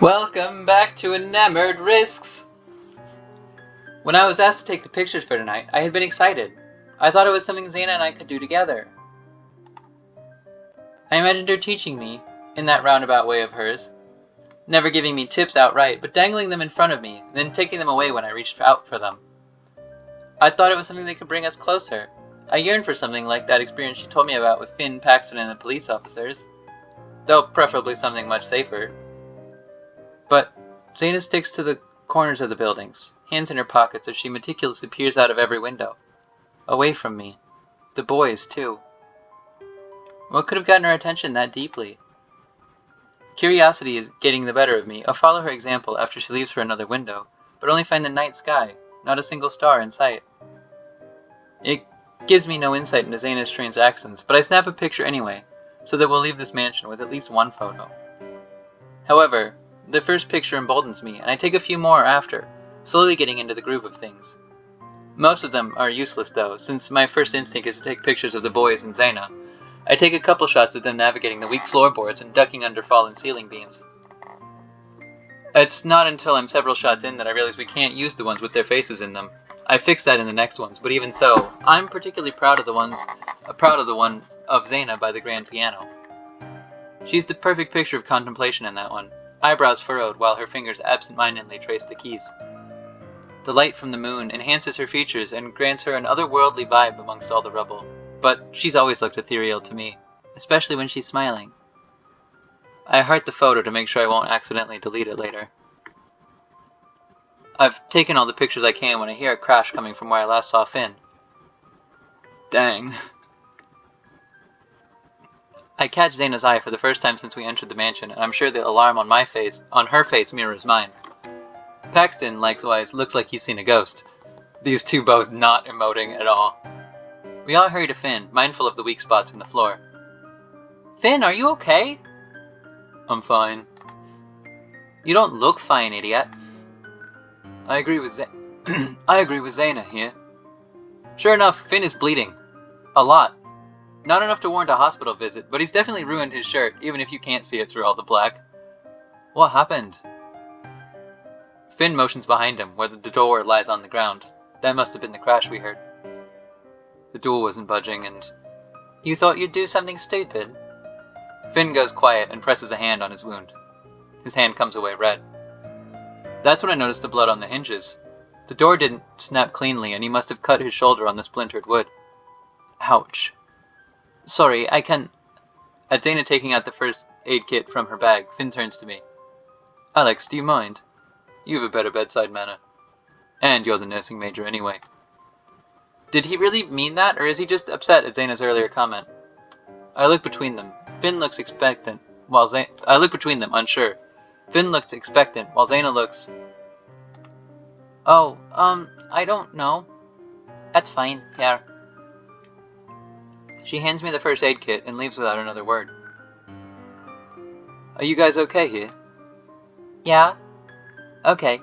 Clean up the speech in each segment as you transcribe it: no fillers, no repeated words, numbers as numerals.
Welcome back to Enamored Risks! When I was asked to take the pictures for tonight, I had been excited. I thought it was something Zaina and I could do together. I imagined her teaching me, in that roundabout way of hers, never giving me tips outright, but dangling them in front of me, then taking them away when I reached out for them. I thought it was something that could bring us closer. I yearned for something like that experience she told me about with Finn, Paxton, and the police officers, though preferably something much safer. But Zaina sticks to the corners of the buildings, hands in her pockets as she meticulously peers out of every window. Away from me. The boys, too. What could have gotten her attention that deeply? Curiosity is getting the better of me. I'll follow her example after she leaves for another window, but only find the night sky, not a single star in sight. It gives me no insight into Zaina's strange accents, but I snap a picture anyway, so that we'll leave this mansion with at least one photo. However, the first picture emboldens me, and I take a few more after, slowly getting into the groove of things. Most of them are useless though, since my first instinct is to take pictures of the boys and Zaina. I take a couple shots of them navigating the weak floorboards and ducking under fallen ceiling beams. It's not until I'm several shots in that I realize we can't use the ones with their faces in them. I fix that in the next ones, but even so, I'm particularly proud of the one of Zaina by the grand piano. She's the perfect picture of contemplation in that one, eyebrows furrowed while her fingers absent-mindedly trace the keys. The light from the moon enhances her features and grants her an otherworldly vibe amongst all the rubble, but she's always looked ethereal to me, especially when she's smiling. I heart the photo to make sure I won't accidentally delete it later. I've taken all the pictures I can when I hear a crash coming from where I last saw Finn. Dang. I catch Zaina's eye for the first time since we entered the mansion, and I'm sure the alarm on her face mirrors mine. Paxton, likewise, looks like he's seen a ghost. These two both not emoting at all. We all hurry to Finn, mindful of the weak spots in the floor. Finn, are you okay? I'm fine. You don't look fine, idiot. I agree with Zaina here. Sure enough, Finn is bleeding. A lot. Not enough to warrant a hospital visit, but he's definitely ruined his shirt, even if you can't see it through all the black. What happened? Finn motions behind him, where the door lies on the ground. That must have been the crash we heard. The door wasn't budging, and... You thought you'd do something stupid? Finn goes quiet and presses a hand on his wound. His hand comes away red. That's when I noticed the blood on the hinges. The door didn't snap cleanly, and he must have cut his shoulder on the splintered wood. Ouch. Sorry, I can... At Zaina taking out the first aid kit from her bag, Finn turns to me. Alex, do you mind? You have a better bedside manner. And you're the nursing major anyway. Did he really mean that, or is he just upset at Zaina's earlier comment? I look between them. Finn looks expectant, I look between them, unsure. Finn looks expectant, while Zaina looks... Oh, I don't know. That's fine, here. She hands me the first aid kit and leaves without another word. Are you guys okay here? Yeah. Okay.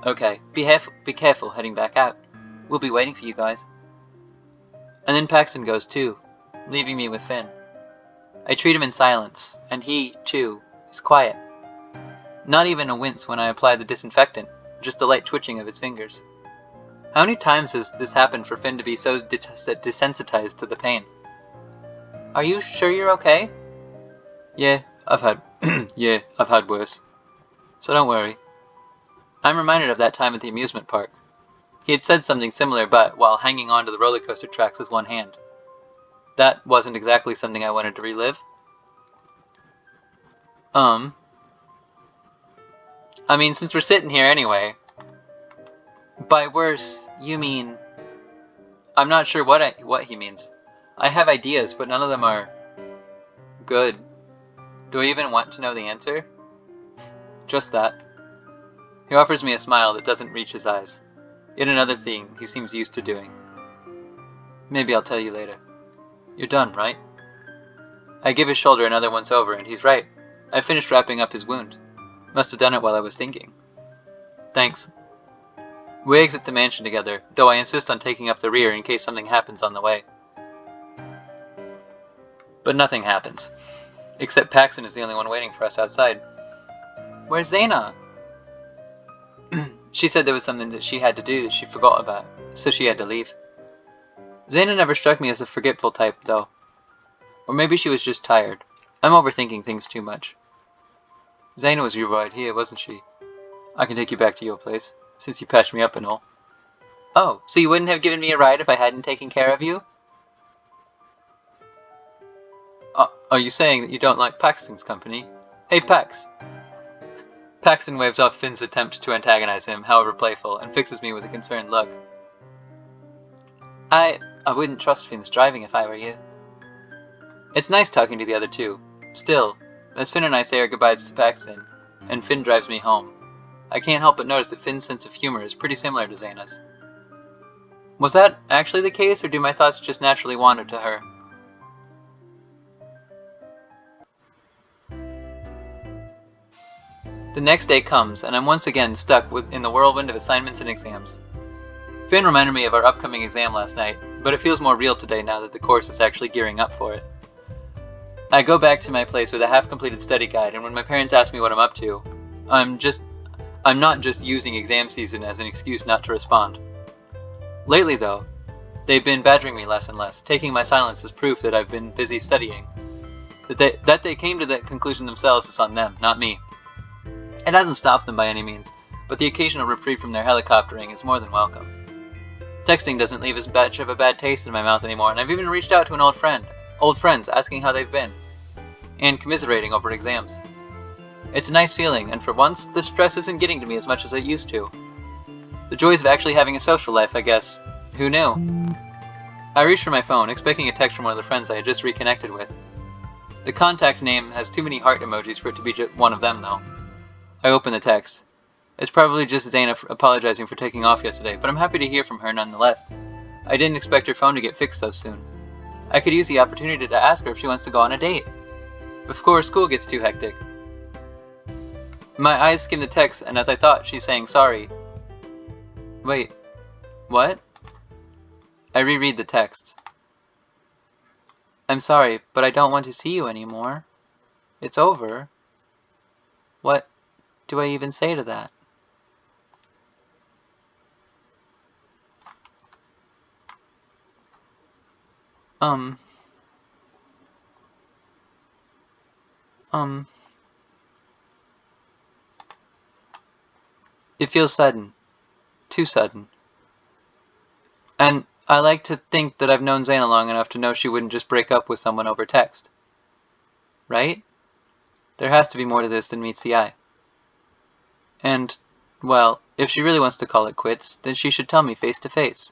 Okay. Be careful heading back out. We'll be waiting for you guys. And then Paxton goes too, leaving me with Finn. I treat him in silence, and he, too, is quiet. Not even a wince when I apply the disinfectant, just a light twitching of his fingers. How many times has this happened for Finn to be so desensitized to the pain? Are you sure you're okay? Yeah, I've had worse. So don't worry. I'm reminded of that time at the amusement park. He had said something similar, but while hanging onto the roller coaster tracks with one hand. That wasn't exactly something I wanted to relive. I mean, since we're sitting here anyway... By worse, you mean... I'm not sure what he means. I have ideas, but none of them are... good. Do I even want to know the answer? Just that. He offers me a smile that doesn't reach his eyes. Yet another thing he seems used to doing. Maybe I'll tell you later. You're done, right? I give his shoulder another once over, and he's right. I finished wrapping up his wound. Must have done it while I was thinking. Thanks. We exit the mansion together, though I insist on taking up the rear in case something happens on the way. But nothing happens. Except Paxton is the only one waiting for us outside. Where's Zaina? She said there was something that she had to do that she forgot about, so she had to leave. Zaina never struck me as a forgetful type, though. Or maybe she was just tired. I'm overthinking things too much. Zaina was your idea, wasn't she? I can take you back to your place, since you patched me up and all. Oh, so you wouldn't have given me a ride if I hadn't taken care of you? Are you saying that you don't like Paxton's company? Hey, Pax! Paxton waves off Finn's attempt to antagonize him, however playful, and fixes me with a concerned look. I wouldn't trust Finn's driving if I were you. It's nice talking to the other two. Still, as Finn and I say our goodbyes to Paxton, and Finn drives me home, I can't help but notice that Finn's sense of humor is pretty similar to Zaina's. Was that actually the case, or do my thoughts just naturally wander to her? The next day comes, and I'm once again stuck in the whirlwind of assignments and exams. Finn reminded me of our upcoming exam last night, but it feels more real today now that the course is actually gearing up for it. I go back to my place with a half-completed study guide, and when my parents ask me what I'm up to, I'm not just using exam season as an excuse not to respond. Lately, though, they've been badgering me less and less, taking my silence as proof that I've been busy studying. That they came to that conclusion themselves is on them, not me. It hasn't stopped them by any means, but the occasional reprieve from their helicoptering is more than welcome. Texting doesn't leave as much of a bad taste in my mouth anymore, and I've even reached out to an old friends asking how they've been, and commiserating over exams. It's a nice feeling, and for once, the stress isn't getting to me as much as it used to. The joys of actually having a social life, I guess. Who knew? I reached for my phone, expecting a text from one of the friends I had just reconnected with. The contact name has too many heart emojis for it to be just one of them, though. I open the text. It's probably just Zaina apologizing for taking off yesterday, but I'm happy to hear from her nonetheless. I didn't expect her phone to get fixed so soon. I could use the opportunity to ask her if she wants to go on a date. Before school gets too hectic. My eyes skim the text, and as I thought, she's saying sorry. Wait, what? I reread the text. I'm sorry, but I don't want to see you anymore. It's over. What do I even say to that? It feels sudden. Too sudden. And I like to think that I've known Zaina long enough to know she wouldn't just break up with someone over text. Right? There has to be more to this than meets the eye. And, well, if she really wants to call it quits, then she should tell me face to face.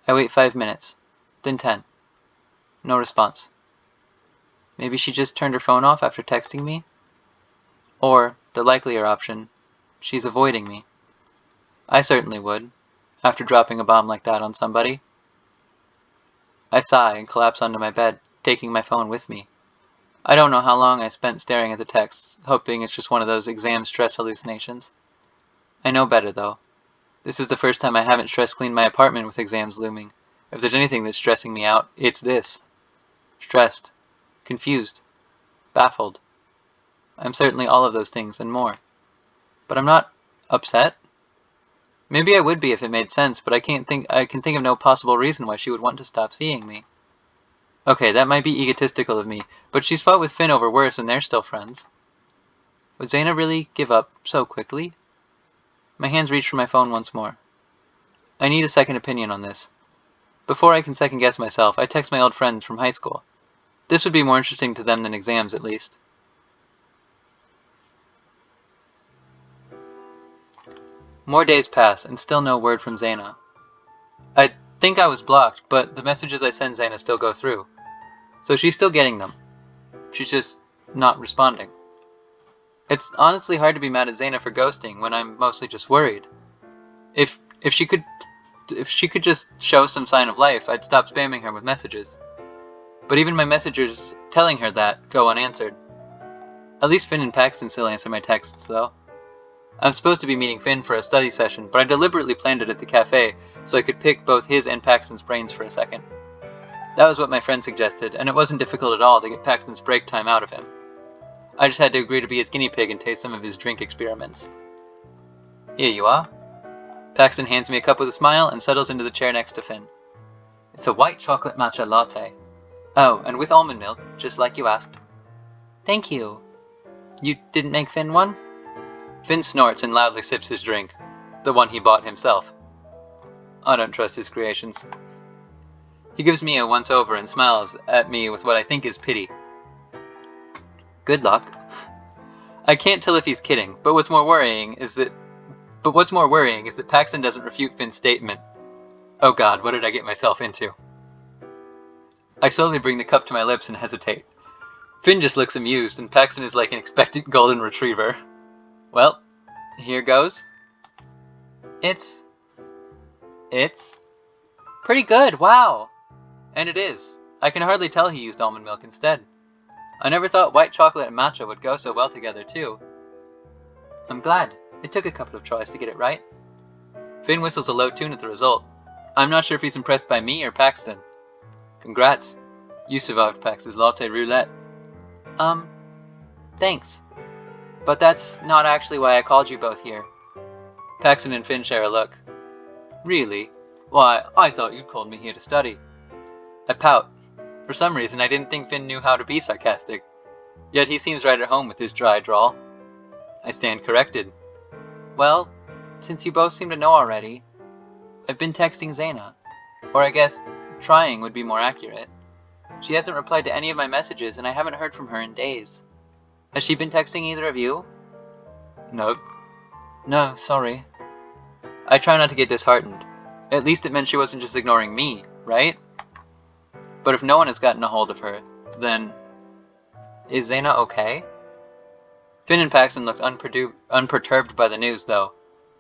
I wait 5 minutes. Then 10. No response. Maybe she just turned her phone off after texting me? Or, the likelier option, she's avoiding me. I certainly would, after dropping a bomb like that on somebody. I sigh and collapse onto my bed, taking my phone with me. I don't know how long I spent staring at the texts, hoping it's just one of those exam stress hallucinations. I know better, though. This is the first time I haven't stress-cleaned my apartment with exams looming. If there's anything that's stressing me out, it's this. Stressed. Confused. Baffled. I'm certainly all of those things and more. But I'm not upset. Maybe I would be if it made sense, but I can think of no possible reason why she would want to stop seeing me. Okay, that might be egotistical of me, but she's fought with Finn over Worrisome and they're still friends. Would Zaina really give up so quickly? My hands reach for my phone once more. I need a second opinion on this. Before I can second-guess myself, I text my old friends from high school. This would be more interesting to them than exams, at least. More days pass, and still no word from Zaina. I think I was blocked, but the messages I send Zaina still go through. So she's still getting them. She's just not responding. It's honestly hard to be mad at Zaina for ghosting when I'm mostly just worried. If she could just show some sign of life, I'd stop spamming her with messages. But even my messages telling her that go unanswered. At least Finn and Paxton still answer my texts, though. I'm supposed to be meeting Finn for a study session, but I deliberately planned it at the cafe so I could pick both his and Paxton's brains for a second. That was what my friend suggested, and it wasn't difficult at all to get Paxton's break time out of him. I just had to agree to be his guinea pig and taste some of his drink experiments. Here you are. Paxton hands me a cup with a smile and settles into the chair next to Finn. It's a white chocolate matcha latte. Oh, and with almond milk, just like you asked. Thank you. You didn't make Finn one? Finn snorts and loudly sips his drink, the one he bought himself. I don't trust his creations. He gives me a once-over and smiles at me with what I think is pity. Good luck. I can't tell if he's kidding, but what's more worrying is that Paxton doesn't refute Finn's statement. Oh god, what did I get myself into? I slowly bring the cup to my lips and hesitate. Finn just looks amused, and Paxton is like an expectant golden retriever. Well, here goes. It's pretty good, wow! And it is. I can hardly tell he used almond milk instead. I never thought white chocolate and matcha would go so well together, too. I'm glad. It took a couple of tries to get it right. Finn whistles a low tune at the result. I'm not sure if he's impressed by me or Paxton. Congrats. You survived Pax's latte roulette. Thanks. But that's not actually why I called you both here. Paxton and Finn share a look. Really? Why, I thought you'd called me here to study. I pout. For some reason, I didn't think Finn knew how to be sarcastic. Yet he seems right at home with his dry drawl. I stand corrected. Well, since you both seem to know already, I've been texting Zaina. Or I guess, trying would be more accurate. She hasn't replied to any of my messages, and I haven't heard from her in days. Has she been texting either of you? Nope. No, sorry. I try not to get disheartened. At least it meant she wasn't just ignoring me, right? But if no one has gotten a hold of her, then... Is Zaina okay? Finn and Paxton looked unperturbed by the news, though.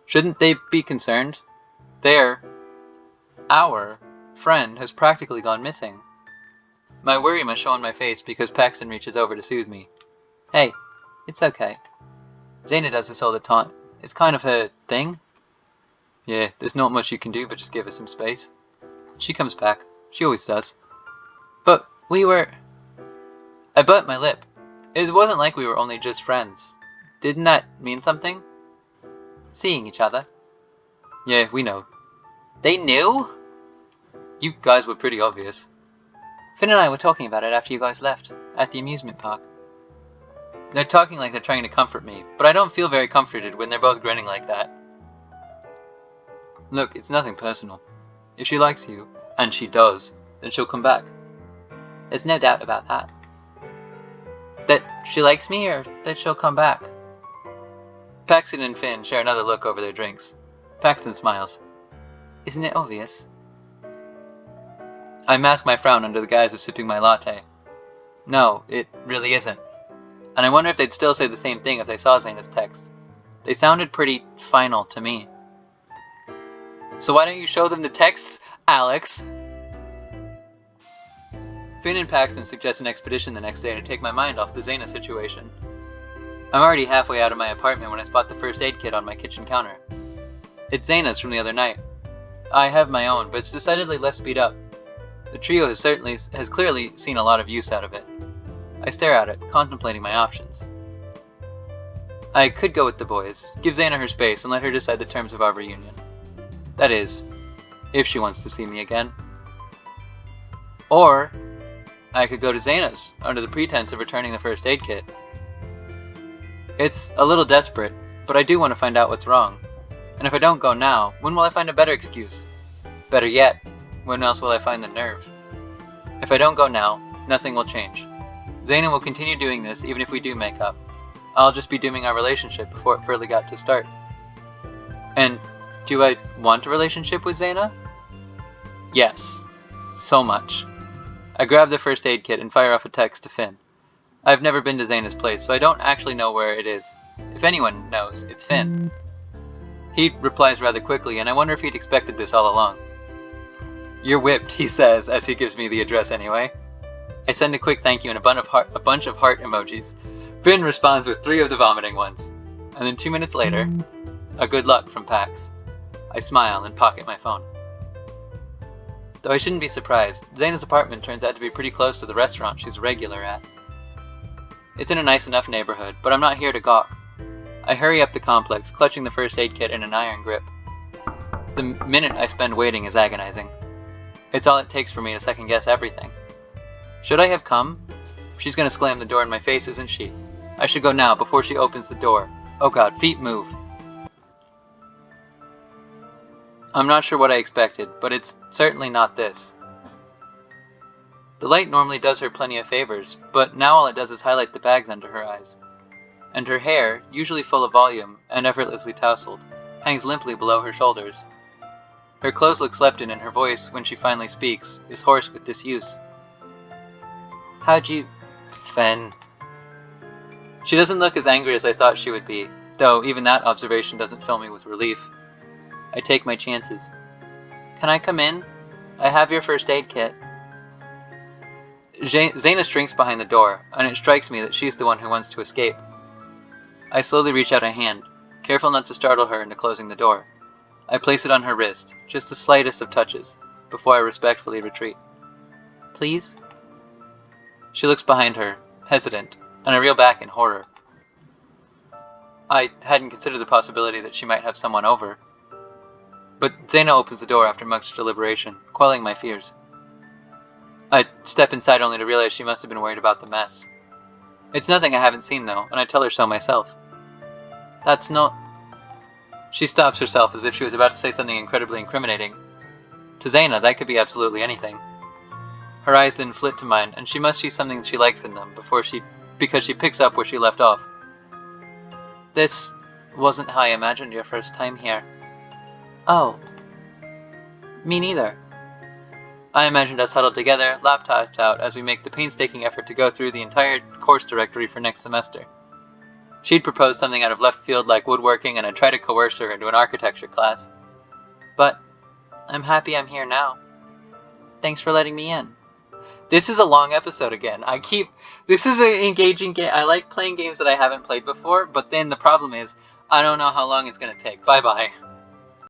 Shouldn't they be concerned? Our friend has practically gone missing. My worry must show on my face because Paxton reaches over to soothe me. Hey, it's okay. Zaina does this all the time. It's kind of her thing. Yeah, there's not much you can do but just give her some space. She comes back. She always does. But we were... I bit my lip. It wasn't like we were only just friends. Didn't that mean something? Seeing each other. Yeah, we know. They knew? You guys were pretty obvious. Finn and I were talking about it after you guys left, at the amusement park. They're talking like they're trying to comfort me, but I don't feel very comforted when they're both grinning like that. Look, it's nothing personal. If she likes you, and she does, then she'll come back. There's no doubt about that. That she likes me, or that she'll come back? Paxton and Finn share another look over their drinks. Paxton smiles. Isn't it obvious? I mask my frown under the guise of sipping my latte. No, it really isn't. And I wonder if they'd still say the same thing if they saw Zaina's texts. They sounded pretty final to me. So why don't you show them the texts, Alex? Finn and Paxton suggest an expedition the next day to take my mind off the Zaina situation. I'm already halfway out of my apartment when I spot the first aid kit on my kitchen counter. It's Zaina's from the other night. I have my own, but it's decidedly less beat up. The trio has clearly seen a lot of use out of it. I stare at it, contemplating my options. I could go with the boys, give Zaina her space, and let her decide the terms of our reunion. That is, if she wants to see me again. Or, I could go to Zaina's, under the pretense of returning the first aid kit. It's a little desperate, but I do want to find out what's wrong. And if I don't go now, when will I find a better excuse? Better yet, when else will I find the nerve? If I don't go now, nothing will change. Zaina will continue doing this even if we do make up. I'll just be dooming our relationship before it really got to start. And do I want a relationship with Zaina? Yes. So much. I grab the first aid kit and fire off a text to Finn. I've never been to Zaina's place, so I don't actually know where it is. If anyone knows, it's Finn. He replies rather quickly, and I wonder if he'd expected this all along. You're whipped, he says, as he gives me the address anyway. I send a quick thank you and a bunch of heart emojis. Finn responds with 3 of the vomiting ones. And then 2 minutes later, a good luck from Pax. I smile and pocket my phone. Though I shouldn't be surprised, Zaina's apartment turns out to be pretty close to the restaurant she's a regular at. It's in a nice enough neighborhood, but I'm not here to gawk. I hurry up the complex, clutching the first aid kit in an iron grip. The minute I spend waiting is agonizing. It's all it takes for me to second guess everything. Should I have come? She's gonna slam the door in my face, isn't she? I should go now, before she opens the door. Oh god, feet move. I'm not sure what I expected, but it's certainly not this. The light normally does her plenty of favors, but now all it does is highlight the bags under her eyes. And her hair, usually full of volume and effortlessly tousled, hangs limply below her shoulders. Her clothes look slept in, and her voice, when she finally speaks, is hoarse with disuse. How'd you... Fen. She doesn't look as angry as I thought she would be, though even that observation doesn't fill me with relief. I take my chances. Can I come in? I have your first aid kit. Zaina shrinks behind the door, and it strikes me that she's the one who wants to escape. I slowly reach out a hand, careful not to startle her into closing the door. I place it on her wrist, just the slightest of touches, before I respectfully retreat. Please? She looks behind her, hesitant, and I reel back in horror. I hadn't considered the possibility that she might have someone over. But Zaina opens the door after much deliberation, quelling my fears. I step inside only to realize she must have been worried about the mess. It's nothing I haven't seen, though, and I tell her so myself. That's not... She stops herself as if she was about to say something incredibly incriminating. To Zaina, that could be absolutely anything. Her eyes then flit to mine, and she must see something she likes in them because she picks up where she left off. This wasn't how I imagined your first time here. Oh. Me neither. I imagined us huddled together, laptops out, as we make the painstaking effort to go through the entire course directory for next semester. She'd propose something out of left field like woodworking, and I'd try to coerce her into an architecture class. But I'm happy I'm here now. Thanks for letting me in. This is a long episode again. This is an engaging game. I like playing games that I haven't played before, but then the problem is, I don't know how long it's going to take. Bye-bye.